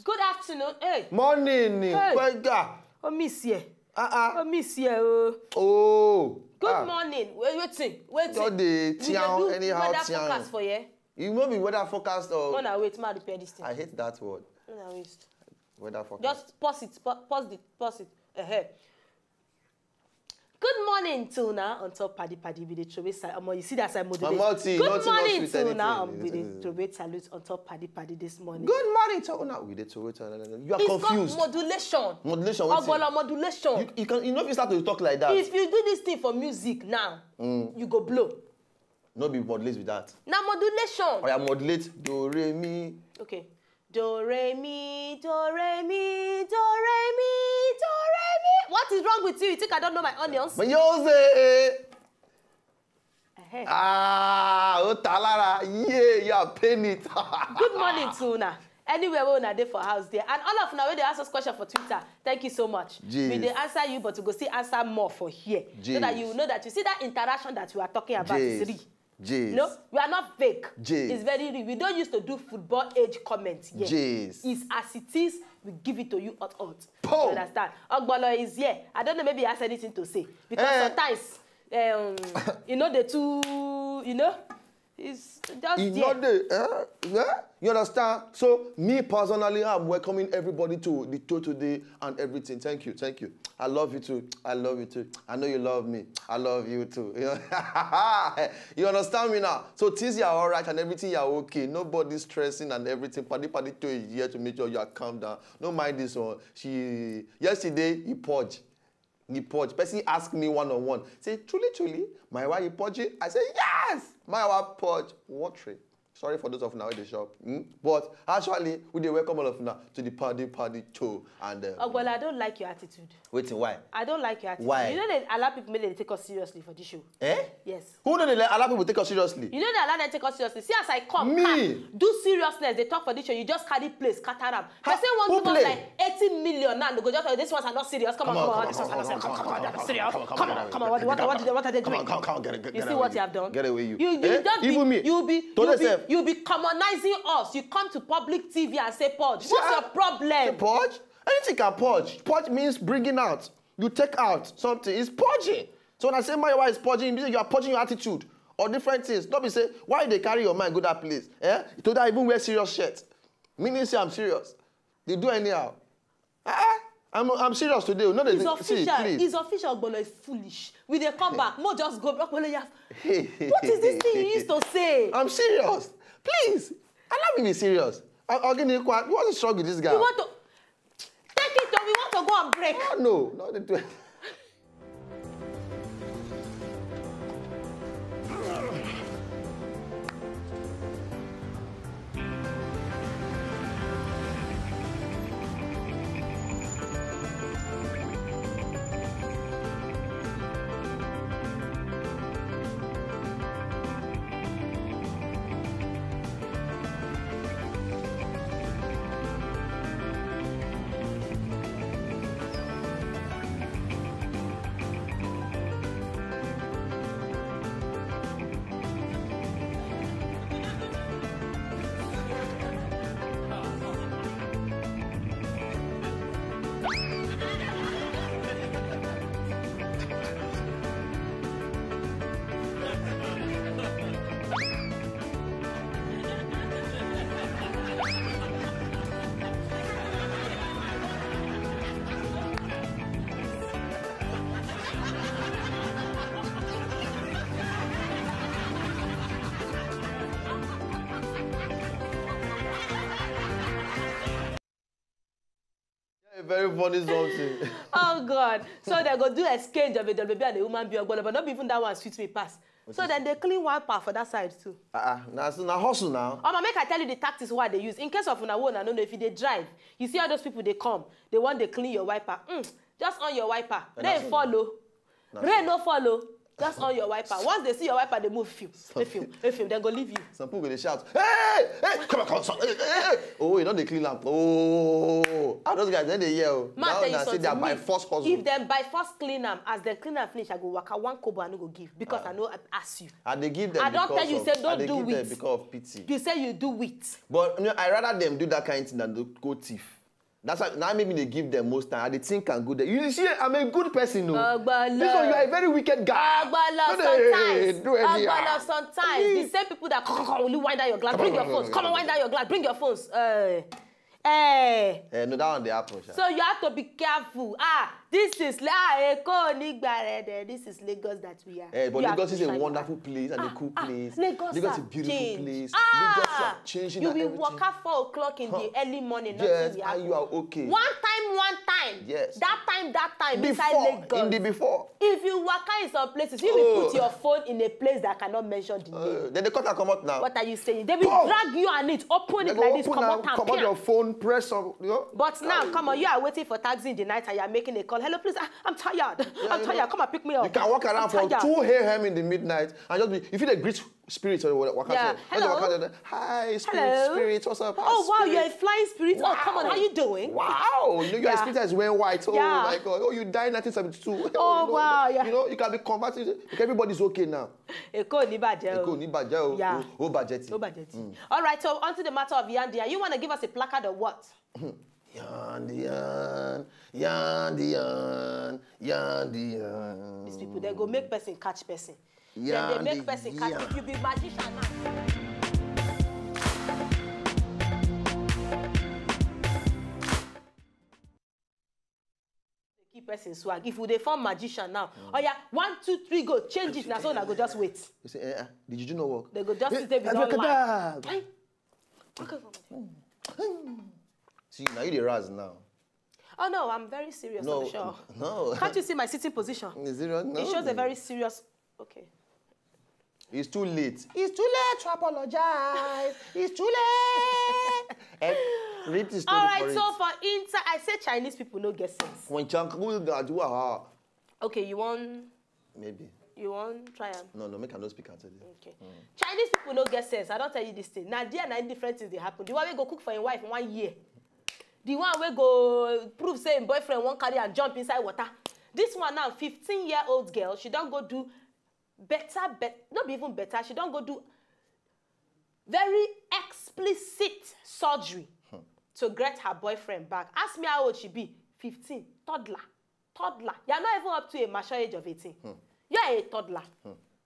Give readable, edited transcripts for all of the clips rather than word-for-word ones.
Good afternoon. Hey. Morning. Hey. Oh, miss you. Oh, miss you. Oh. Good morning. Waiting. Just the tiang, anyhow weather tiang. forecast for you. You know me weather forecast or? No, no, wait. Ma repair this thing. I hate that word. No, no, wait. Weather forecast. Just pause it. Pause it. Good morning, Tuna. On top, paddy with the troway salute. You see that side modulate. Good morning, Tuna. With the troway salute on top, paddy this morning. Good morning, Tuna. With the troway salute. You are confused. It's called modulation. Modulation. Modulation. You know if you start to talk like that. If you do this thing for music now, you go blow. No be modulate with that. Now modulation. Or you modulate do re mi. Okay. Do re mi, do re mi, do re mi, do re mi. What is wrong with you? You think I don't know my onions? But you say, Otalara, yeah, you are paying it. Good morning, Tuna. Anywhere we are there for house there. And all of now, when they ask us question for Twitter, thank you so much. Jeez. We they answer you, but we go still answer more for here. Jeez. So that you know that you see that interaction that we are talking about Jeez. is real. Jeez. No, we are not fake. Jeez. It's very real. We don't used to do football age comments here. Jeez. It's as it is, we give it to you hot. You Pow. understand? Ogbolo is here. I don't know, maybe he has anything to say. Because sometimes, you know, the two, you know, it's just You understand? So, me personally, I'm welcoming everybody to the show today and everything. Thank you. I love you too. I love you too. I know you love me. I love you too. You understand me now? So, things are all right and everything are okay. Nobody's stressing and everything. Paddy too is here to make sure you are calm down. Don't mind this one. Yesterday, he purged. Person asked me one-on-one. Say, truly, my wife, you purge it? I say, yes! My wife purge. What trade? Sorry for those of now in the shop. But actually, we dey welcome all of now to the party show. And well, I don't like your attitude. Waiting, why? I don't like your attitude. Why? You know that a lot of people they take us seriously for this show. Eh? Yes. Who don't allow people take us seriously? You know that a lot of them take us seriously. See as I come, Me? do seriousness. They talk for this show. You just carry place, Kataram. They say Who one to play? like 80 million now. They go just this ones are not serious. Come on. This ones are not serious. Come on. Serious. Come on. What are they doing? Come on, get You see what you have done? Get away, you. Even me. You'll be commonizing us. You come to public TV and say purge. What's your problem? Purge? Anything can purge. Purge means bringing out. You take out something. It's purging. So when I say my wife is purging, you are purging your attitude or different things. Don't be say, why they carry your mind go that place? Eh? To that even wear serious shirts. Meaning say I'm serious. They do anyhow. I'm serious today. No, it's official. It's official, but it's foolish. When they come back, more just go. What is this thing you used to say? I'm serious. Please, allow me to be serious. I'll give you quiet. You want to struggle with this guy? You want to take it or we want to go and break? Oh, no, they do it. Very funny something. Oh God! So they go do exchange of a baby and a woman be but not even that one suits me pass. So then they clean one part for that side too. Now hustle now. Make I tell you the tactics what they use in case of una one. I don't know if they drive. You see all those people they come. They want to clean your wiper. Just on your wiper. Rain follow. Rain no follow. Just on your wiper. Once they see your wiper, they move film. Then go leave you. Some people they shout, hey, come on, hey. Oh, you know they clean up. Oh, how those guys then they yell. Now tell you say they are by force hustle. If them by force clean them, as they clean and finish, I go waka 1 kobo and I go give because I know I ask you. And they give them. I don't tell you say don't do it because of pity. You say you do it. But you know, I rather them do that kind of thing than go thief. That's why now maybe they give them most time. I think can go there. You see, I'm a good person, no. This one, you are a very wicked guy. Sometimes. The same people that only wind down your glass. Bring your phones. Come on, wind down your glass. Bring your phones. No, that one they happen. So you have to be careful. This is Lagos that we are. But Lagos is a wonderful place and a cool place. Lagos is a beautiful place. Lagos are changing. You will walk at 4 o'clock in the early morning. Yes, and you are okay. One time. Yes. That time. Before, inside Lagos. in the before. If you walk in some places, you will put your phone in a place that cannot mention the name. Then the cut come out now. What are you saying? They will drag you on it, open it like this, come out your phone, press on. You know? But now, come on, you are waiting for taxi in the night and you are making a call. Hello, please, I'm tired. I'm tired. Come and pick me up. You can walk around from 2 a.m. in the midnight and just be, if you greet spirits or what hello. Hi, spirit, what's up? Oh, wow, you're a flying spirit. Wow. Oh, come on, how you doing? Wow, you know, your spirit is wearing white. Oh, my God. Oh, you died in 1972. Oh, wow, You know, you can be converted. Everybody's okay now. All right, so on to the matter of Yandia. You want to give us a placard or what? Yandian. These people, they go make person catch person. Then they make person catch. If you be magician now. Keep person swag. If they form magician now, oh yeah, 1, 2, 3, go change it now. So I go just wait. You say, did you know work? They go just sit there without lie. See, now you the Raz now. Oh no, I'm very serious on the show. No. Can't you see my sitting position? Is it right? No. It shows a very serious. Okay. It's too late. It's too late to apologize. It's too late. Read the story. All right, so for inside, I say Chinese people no get sense. When do okay, you want? Maybe. You want try and? No, make I no speak after this. Okay. Chinese people no get sense. I don't tell you this thing. Now there are different things they happen. The one we go cook for your wife in 1 year. The one we go prove say him boyfriend won't carry and jump inside water. This one now, 15-year-old girl, she don't go do better, not even better. She don't go do very explicit surgery to get her boyfriend back. Ask me how old she be. 15, toddler. You're not even up to a mature age of 18. You're a toddler.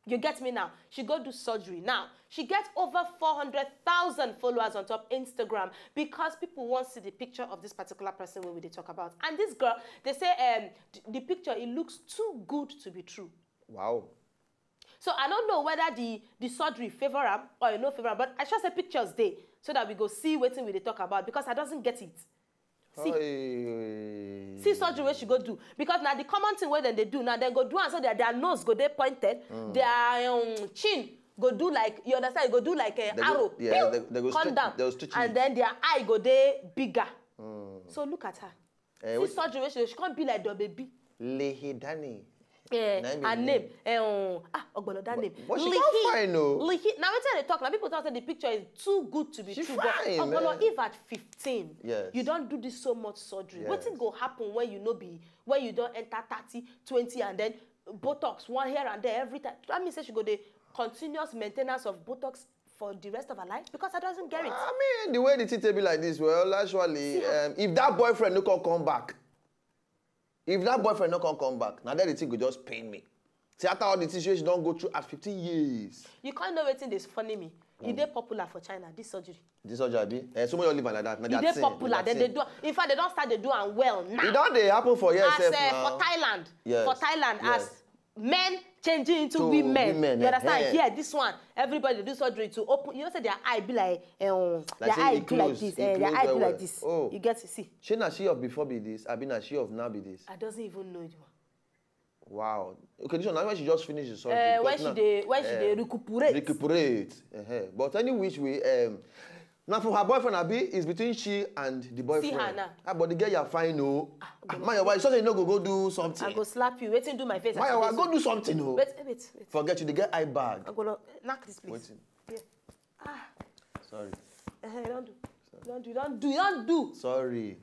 You get me now? She go do surgery. Now, she gets over 400,000 followers on top Instagram because people want to see the picture of this particular person where we talk about. And this girl, they say the picture, it looks too good to be true. Wow. So I don't know whether the surgery favor her or no favor her, but I just say pictures there so that we go see what we talk about because I doesn't get it. See surgery where she go do because now the common thing where they do now they go do and so their nose go they pointed, their chin go do like you understand go do like an arrow, they go come down, and then their eye go they bigger. So look at her. See surgery where she can't be like the baby. Lehidani. Her name. That name. But she can't find no. Now when they talk, now people talk that the picture is too good to be true. Fine, but if at 15, yes, you don't do this so much surgery, yes, what thing go happen when you when you don't enter 30, 20, and then Botox one here and there every time? That means she go the continuous maintenance of Botox for the rest of her life because I doesn't get it. I mean, the way the thing be like this, well, actually, if that boyfriend no can come back. If that boyfriend not come back, now that the thing could just pain me. See, after all the situation don't go through at 15 years. You can't know anything that's funny me. It's popular for China, this surgery. This surgery, so many live like that. It's popular. Then they do. In fact, they don't start. They do and well now. It don't they happen for years. For Thailand. Yes. For Thailand, yes, as men changing into women. You understand? Yeah, this one. Everybody do surgery to open. You know, say their eye be like their eye be like this. Their eye be like this. Oh. You get to see. She na she of before be this. I been a she of now be this. I doesn't even know it. Wow. Okay, this one now when she just finished the surgery. When she recuperate. Recuperate. But any which way, Now for her boyfriend, Abi, it's between she and the boyfriend. See her now. But the girl you're fine, no. Mayowa, it's something you know go do something. I go slap you. Waiting, do my face. Mayowa, go do something, no. Wait. Forget you, the girl eye bag. I'm gonna knock this place. Waiting. Yeah. Sorry. You don't do. Sorry.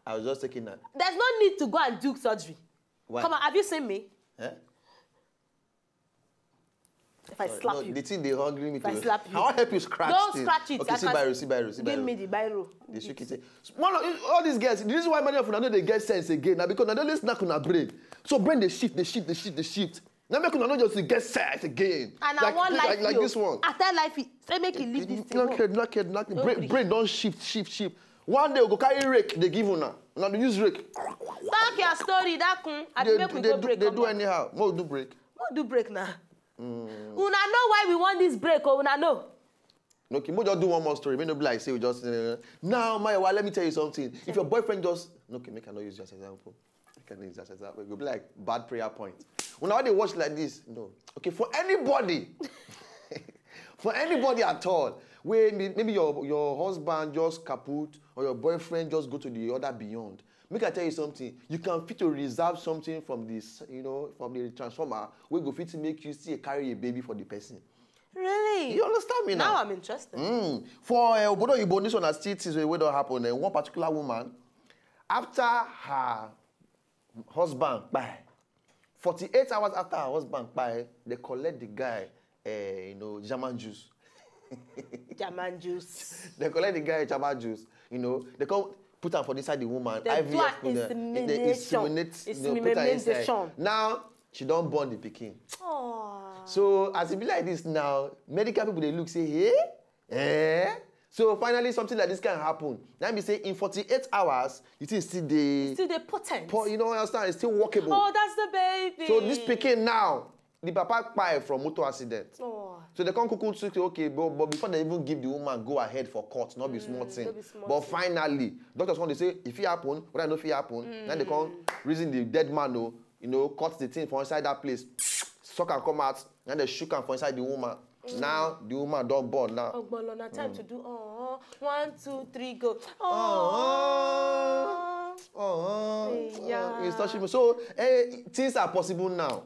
I was just taking that. There's no need to go and do surgery. Why? Come on, have you seen me? Eh? If I slap you. The thing they hungry me If I to. slap you. I want to help you scratch Don't things. scratch it. Okay, see biro. Give me the biro. They shook it. All these girls, the reason why many of them know they get sense again now because now they always snack on our brain. So brain they shift. Now make you not just get sense again. And I want life like this one. After life, say make you leave this thing. Knock. Brain don't shift. One day we go carry rake. They give una. Now they use rake. Talk your story. That kun. I make we go break. They do anyhow. More do break. What do break now? Una know why we want this break, or una know? Okay, we'll just do one more story. May not be like say we just now, Mayowa, let me tell you something. If your boyfriend just okay, make I not use just example. I can use just example. It will be like bad prayer point. When they watch like this, no. Okay, for anybody, for anybody at all, where maybe your husband just kaput or your boyfriend just go to the other beyond. Make I tell you something. You can fit to reserve something from this, from the transformer. We go fit to make you still carry a baby for the person. Really? You understand me now? Now I'm interested. For Obodo Ibo, this one has still things wey don't happen. One particular woman, after her husband bye, 48 hours after her husband bye, they collect the guy, German juice. German juice. They collect the guy German juice. They come put her for inside the woman. They do an insemination. Now she don't born the pikin. Oh. So as it be like this now, medical people they look say, hey. So finally something like this can happen. Now me say in 48 hours, you think still the potent. Understand? It's still workable. Oh, that's the baby. So this pikin now, the papa died from motor accident. Oh. So they can't cook say, okay, but before they even give the woman go ahead for court, not be small thing. But finally, doctors want to say if it happen, what I know if it happen, then they can't reason the dead man, cut the thing from inside that place, suck and come out, and they shook and for inside the woman. Now the woman don't born now. Oh, but on time to do 1, 2, 3, go. It's touching me. So things are possible now.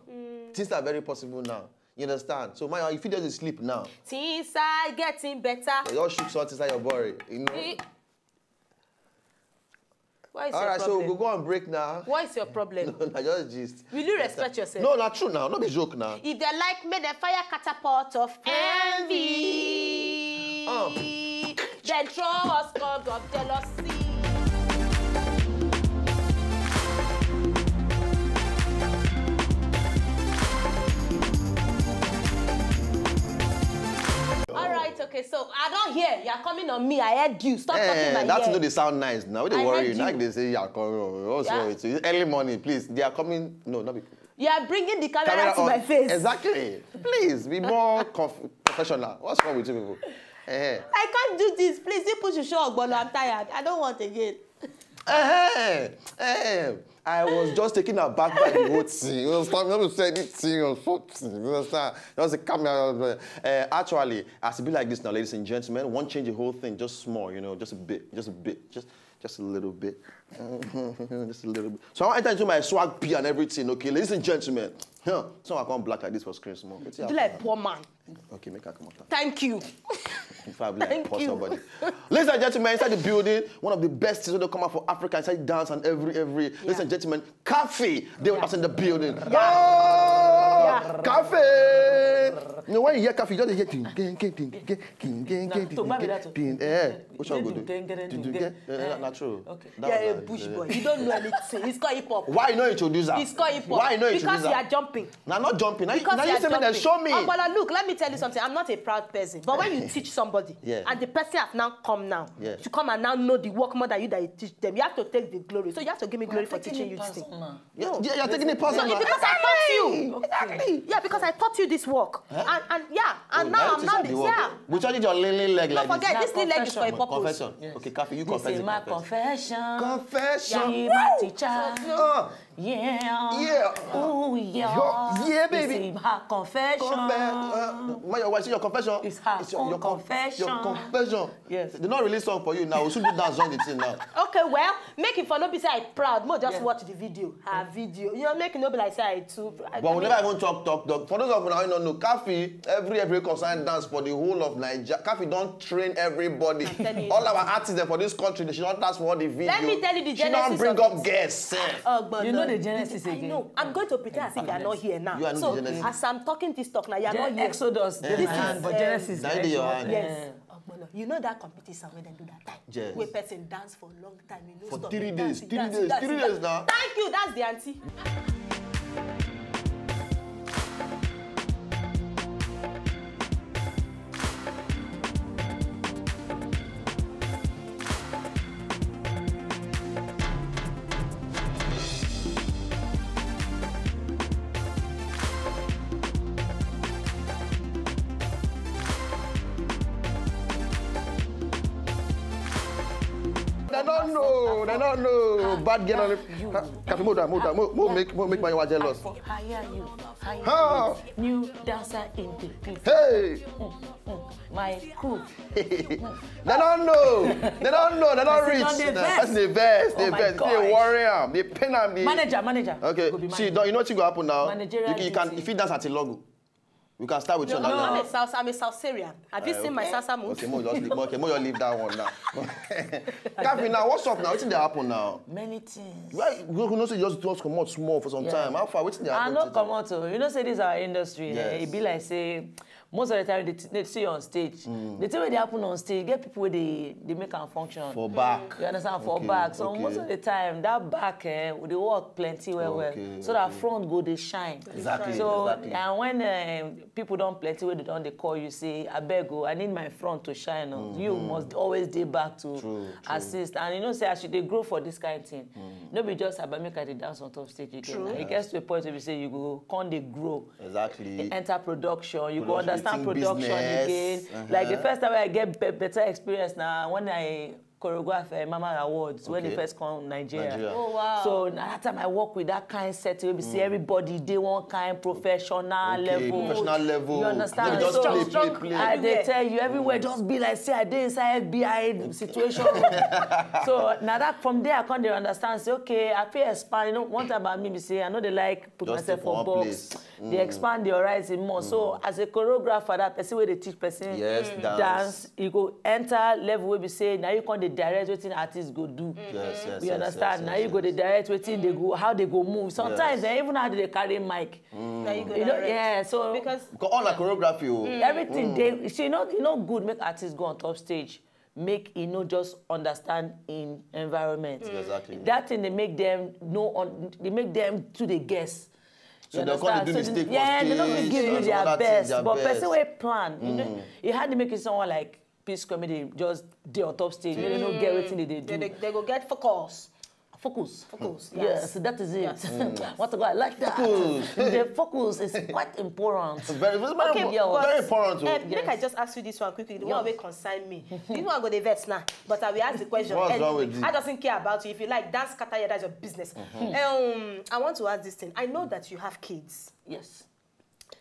Things are very possible now. You understand? So if you just sleep now. Things are getting better. You just shoot something inside your body. What is all your right, problem? so we'll go on break now. What is your problem? No, just gist. Will you respect yourself? No, not true now. Not be joke now. If they like me, they fire catapult of envy. Then throw us cloud of jealousy. Okay, so I don't hear. You're coming on me. I heard you. Stop talking my ear. That's they sound nice now. They worry. Like they say you're coming. Also, it's early morning, please. They are coming. No, not be. You are bringing the camera to my face. Exactly. Please be more professional. What's wrong with you people? I can't do this. Please, you push your show, Ogbono. I'm tired. I don't want again. I was just taken aback by the whole thing. You understand? Not to say anything or something. You understand? Just a camera. Actually, as it be like this now, ladies and gentlemen, won't change the whole thing, just small, just a bit, just a little bit. Just a little bit. So I want to enter into my swag P and everything, okay? Ladies and gentlemen. So I can't black like this for screen small. You like poor man. Okay, make her come up. Thank you. If I like poor somebody. Ladies and gentlemen, inside the building, one of the best things that come out for Africa, inside dance and every. Ladies and gentlemen, Cafe, they were in the building. Cafe! When you hear Cafe, you just hear which one go do? Not true. Okay. Yeah, a bush boy. You don't know anything. It's called hip hop. Why you not introduce her? It's called hip hop. Why you not introduce her? Because you are jumping. Now not jumping. Now you say jumping. show me. Oh, but look, let me tell you something. I'm not a proud person. But when you teach somebody, and the person has now come now, to come and now know the work more than you that you teach them, you have to take the glory. So you have to give me glory for teaching you this thing. You're taking it personal. No, because I taught you. Exactly. Yeah, because I taught you this work. And now I'm not this. Yeah. We charge your lily leg like this. Don't forget, this little leg is for a purpose. Confession. Okay, Cafe, you confess. This is my confession. Confession. She my teacher. Yeah. Ooh, yeah. Yeah, baby. It's her confession. It's your confession. It's her own confession. Your confession. Yes. They don't release song for you now. We should do that song the thing now. Okay, well, make it for no be say I proud. Mo just watch the video. Her video. You know, make it no be like say I too. But we never even talk. For those of you who don't know, Kafi, every concern dance for the whole of Nigeria. Kafi don't train everybody. All our artists for this country, they should not dance for all the video. Let me tell you the genesis. She don't bring up guests. You know the genesis again. I know. I'm going to pretend as if you are not here now. You are so the genesis. as I'm talking this talk now, you are not here. Exodus, this is but Genesis. Yes. You know that competition when they do that time? Yes. Where person dance for a long time. You know, For stop 3 it, days. dance, 3 dance, days now. Thank you. That's the auntie. They don't know. Bad girl on the. Kafi, make my wife jealous. Hire you. How? New dancer in the place. Hey! My crew. They don't know. They don't reach. That's the best. The best. They worry them. They pin them. Manager. Okay. See, you know what's going to happen now? Managerial You can, if you dance at a logo, we can start with you. No, I'm a South Syrian. Have you seen my salsa moves? Okay, more you leave that one now. Kafi, now what's up now? What's they happen now? Many things. Why you know say just come out small for some time? How far? What's they happen? I not come out. You know, say this is our industry. Yes. It be like say most of the time they see you on stage. The thing when they happen on stage, get people where they make them function. For back. You understand? For back. So most of the time that back they work plenty well. So that front go they shine. Exactly. So and when people don't plenty where they call you say I beg you, I need my front to shine. You must always dey back to assist. And you know say I should they grow for this kind of thing. No be just about make I dance on top stage again. It gets to a point where you say you go can't they grow. Exactly. They enter production. You go understand production business. again. Like the first time I get better experience now when I choreograph Mama Awards when they first come Nigeria. Oh wow. So that time I work with that kind of setting. We see everybody they one kind professional level. Professional level. You understand? Just So play. I they tell you everywhere just be like say I did inside FBI situation. So now that from there I can't understand. Say okay, I feel expand. You know one time about me say I know they like put Just myself for box. They expand the horizon more. So as a choreographer, that person where they teach person dance, you go enter level where we say now you can't direct wetin artists go do. You understand? Now you go the direct wetin they go, how they go move. Sometimes even how they carry mic. Now you go You know, so because all the choreography. everything they see, you know good make artists go on top stage. Make just understand in environment. Exactly. That thing they make them know they make them to the guess. So they're going to do mistake on stage. They don't give you their best. But best. person will plan. You know, it had to make it someone like Peace Comedy just dey on top stage. They don't get everything they do. they go get focus. Focus. Yes. Yes, that is it. What to go? I like that. Focus. The focus is quite important. Very important. Make I just ask you this one quickly. The one will concern me. This one go the vex now, but I will ask the question. What's wrong with you? I doesn't care about you. If you like dance, scatter, that's your business. I want to ask this thing. I know that you have kids. Yes.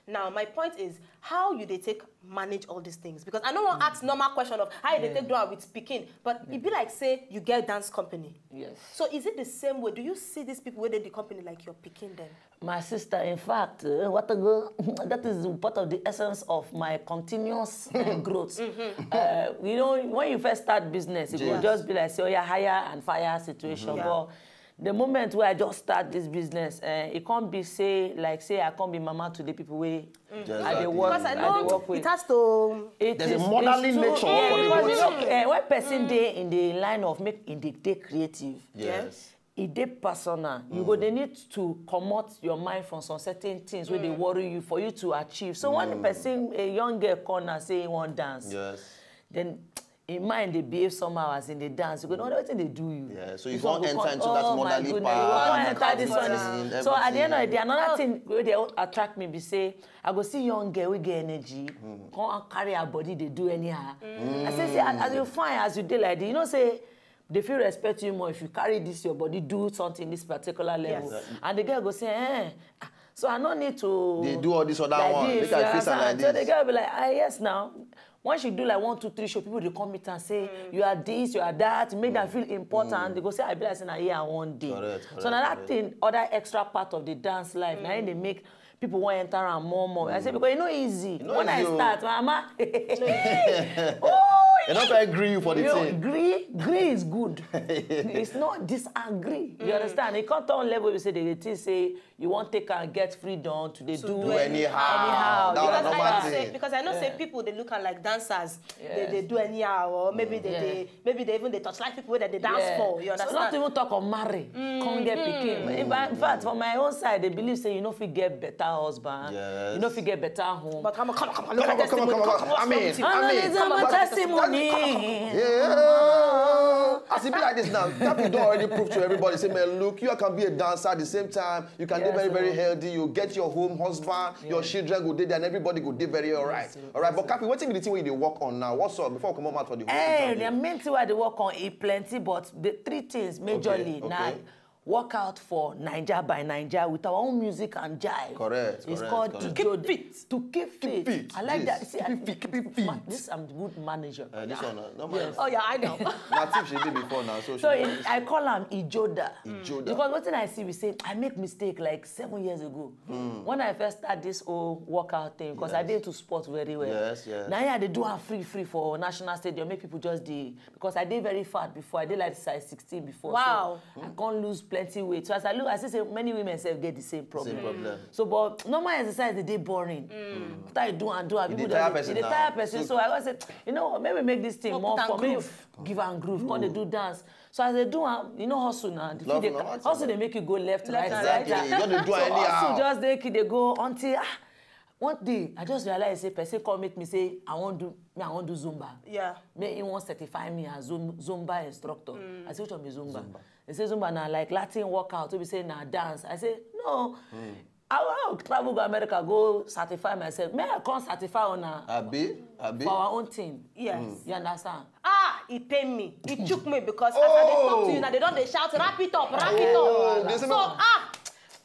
Now, my point is, how you they take manage all these things? Because I don't want to ask normal question of how they take do it with speaking, but it be like say you get dance company. Yes. So is it the same way? Do you see these people where they the company like you're picking them? My sister, in fact, that is part of the essence of my continuous growth. You know, when you first start business, it will just be like, say, oh, yeah, hire and fire situation. But the moment where I just start this business, it can't be say I can't be mama to the people where I work. Because I know with. it has to. There's a motherly nature for the because when person dey in the line of make in the day creative. Yes. It dey personal. You go they need to comot your mind from some certain things where they worry you for you to achieve. So when the person, a young girl come and say he want dance, then in mind they behave somehow as in the dance. You go know everything they do you. Yeah. So you can't enter into that motherly part. You can't enter this one. So at the end of the day, another thing where they attract me be say, I go see young girl we get energy, come and carry her body, they do anyhow. I say as you fine as you dey like this, you know say. they feel respect you more if you carry this your body, do something this particular level. Yes. And the girl go say, so I don't need to. They do all this or that like one. this, They can face like so the this. girl be like, yes now. Once you do like 1, 2, 3 show, people they come meet and say, you are this, you are that, make them feel important. They go say, I be like saying, here and one day. Correct, So now that thing, other extra part of the dance life, now they make people want to enter and more. I say, because it's not easy. When I start, mama, They don't agree for the thing. Agree is good. It's not disagree. You understand? It can't on level you say they say you want to take and get freedom to do anyhow. Anyhow. Because I know say people they look at like dancers, they do anyhow, or maybe they even they touch like people that they dance for. You understand? So not even talk of marry, come get pikin. In fact, from my own side, they believe say you know if you get better husband, you know if you get better home. But come on, look Come at on. I mean, testimony. yeah. As it be like this now, that you don't already prove to everybody. Say, man, look, you can be a dancer at the same time. You can be very, very healthy. You get your home husband, your children go there, and everybody go there very all right. All right, but Kafi, what's the thing where you work on now? What's up before we come out for the whole Hey, the main thing where they work on is plenty, but the 3 things majorly now. Work out for Naija by Naija with our own music and jive. Correct. It's called correct. to keep fit. To keep fit. I like that. See, Keep it fit. This I'm good manager. This one, no mind. Oh yeah, I know. Natif she did before now, so I call him Ijoda. Ijoda. Because what thing I see, we say I make mistake like 7 years ago. When I first start this whole workout thing, because I did to sport very well. Yes. Now they do a free for National Stadium. Make people just because I did very fat before. I did like size 16 before. Wow. So I can't lose plenty weight. So as I look, I see many women get the same problem. Same problem. So, but normal exercise, they boring. After you do, people tired just person they now. tired person. So I was say, you know, maybe make this thing more put and for me. groove. Give and groove. When they do dance. So as they do, you know, hustle now. Also, they make you go left, right, Exactly. right. You got to do So anyhow. hustle just they go until one day I just realized say person come meet me say I want do Zumba. Yeah. Me he want certify me as Zumba instructor. I say which one be Zumba? They say Zumba now like Latin workout. So we say now dance. I say no. I want to travel to America, go certify myself. May I come certify on Abi. for our own team. Yes. You understand? It pain me. It shook me because as I dey talk to you now, they don't shout, wrap it up. So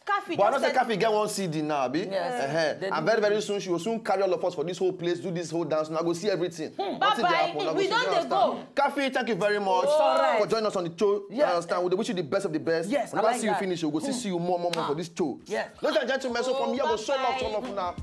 Kafi But I don't say said, Kafi get 1 CD now, Abi. Yes. And very soon she will soon carry all of us for this whole place, do this whole dance. Now go see everything. Bye-bye. We don't go. Kafi, thank you very much alright. for joining us on the show. You understand? We wish you the best of the best. Yes, Whenever I like see you that. finish, we'll go see you more for this show. Yes. Ladies and gentlemen, so from here, we'll show bye-bye. love, turn off now.